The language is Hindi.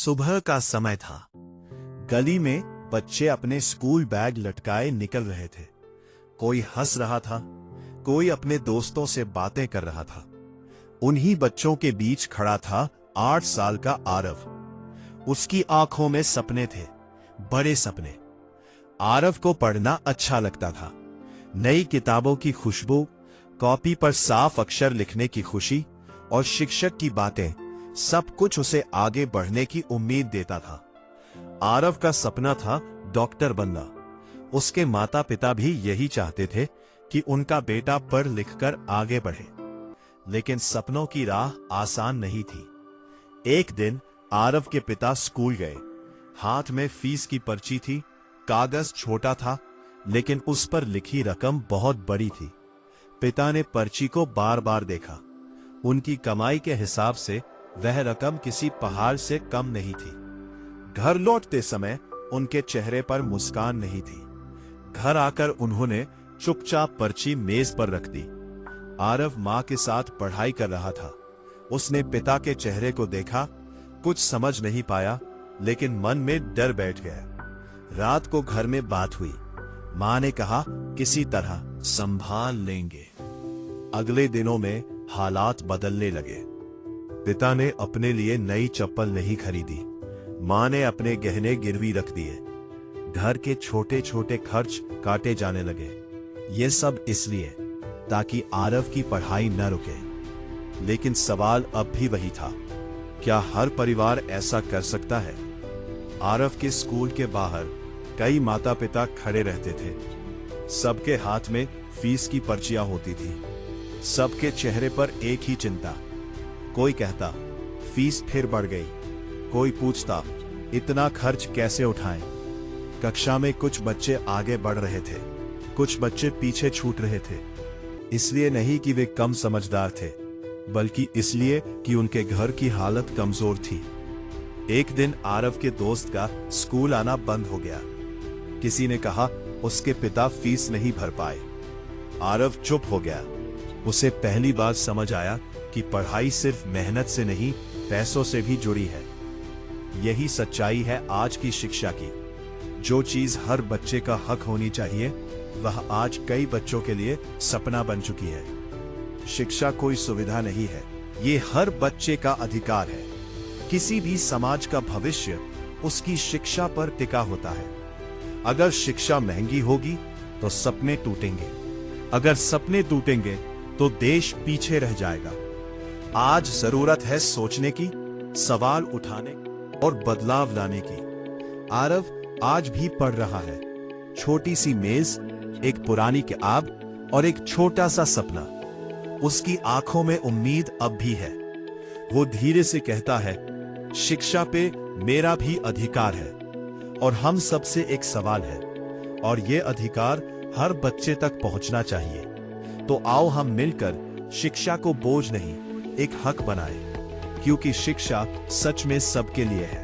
सुबह का समय था। गली में बच्चे अपने स्कूल बैग लटकाए निकल रहे थे। कोई हंस रहा था, कोई अपने दोस्तों से बातें कर रहा था। उन्हीं बच्चों के बीच खड़ा था 8 साल का आरव। उसकी आंखों में सपने थे, बड़े सपने। आरव को पढ़ना अच्छा लगता था। नई किताबों की खुशबू, कॉपी पर साफ अक्षर लिखने की खुशी और शिक्षक की बातें, सब कुछ उसे आगे बढ़ने की उम्मीद देता था। आरव का सपना था डॉक्टर बनना। उसके माता पिता भी यही चाहते थे कि उनका बेटा पढ़ लिखकर आगे बढ़े। लेकिन सपनों की राह आसान नहीं थी। एक दिन आरव के पिता स्कूल गए। हाथ में फीस की पर्ची थी। कागज छोटा था, लेकिन उस पर लिखी रकम बहुत बड़ी थी। पिता ने पर्ची को बार बार देखा। उनकी कमाई के हिसाब से वह रकम किसी पहाड़ से कम नहीं थी। घर लौटते समय उनके चेहरे पर मुस्कान नहीं थी। घर आकर उन्होंने चुपचाप पर्ची मेज पर रख दी। आरव मां के साथ पढ़ाई कर रहा था। उसने पिता के चेहरे को देखा, कुछ समझ नहीं पाया, लेकिन मन में डर बैठ गया। रात को घर में बात हुई। मां ने कहा, किसी तरह संभाल लेंगे। अगले दिनों में हालात बदलने लगे। पिता ने अपने लिए नई चप्पल नहीं खरीदी। मां ने अपने गहने गिरवी रख दिए। घर के छोटे छोटे खर्च काटे जाने लगे। ये सब इसलिए ताकि आरव की पढ़ाई न रुके। लेकिन सवाल अब भी वही था, क्या हर परिवार ऐसा कर सकता है? आरव के स्कूल के बाहर कई माता पिता खड़े रहते थे। सबके हाथ में फीस की पर्चियां होती थी। सबके चेहरे पर एक ही चिंता। कोई कहता, फीस फिर बढ़ गई। कोई पूछता, इतना खर्च कैसे उठाएं? कक्षा में कुछ बच्चे आगे बढ़ रहे थे, कुछ बच्चे पीछे छूट रहे थे। इसलिए नहीं कि वे कम समझदार थे, बल्कि इसलिए कि उनके घर की हालत कमजोर थी। एक दिन आरव के दोस्त का स्कूल आना बंद हो गया। किसी ने कहा, उसके पिता फीस नहीं भर पाए। आरव चुप हो गया। उसे पहली बार समझ आया कि पढ़ाई सिर्फ मेहनत से नहीं, पैसों से भी जुड़ी है। यही सच्चाई है आज की शिक्षा की। जो चीज हर बच्चे का हक होनी चाहिए, वह आज कई बच्चों के लिए सपना बन चुकी है। शिक्षा कोई सुविधा नहीं है, ये हर बच्चे का अधिकार है। किसी भी समाज का भविष्य उसकी शिक्षा पर टिका होता है। अगर शिक्षा महंगी होगी तो सपने टूटेंगे। अगर सपने टूटेंगे तो देश पीछे रह जाएगा। आज जरूरत है सोचने की, सवाल उठाने और बदलाव लाने की। आरव आज भी पढ़ रहा है। छोटी सी मेज, एक पुरानी किताब और एक छोटा सा सपना। उसकी आंखों में उम्मीद अब भी है। वो धीरे से कहता है, शिक्षा पे मेरा भी अधिकार है। और हम सबसे एक सवाल है, और ये अधिकार हर बच्चे तक पहुंचना चाहिए। तो आओ हम मिलकर शिक्षा को बोझ नहीं, एक हक बनाएं, क्योंकि शिक्षा सच में सबके लिए है।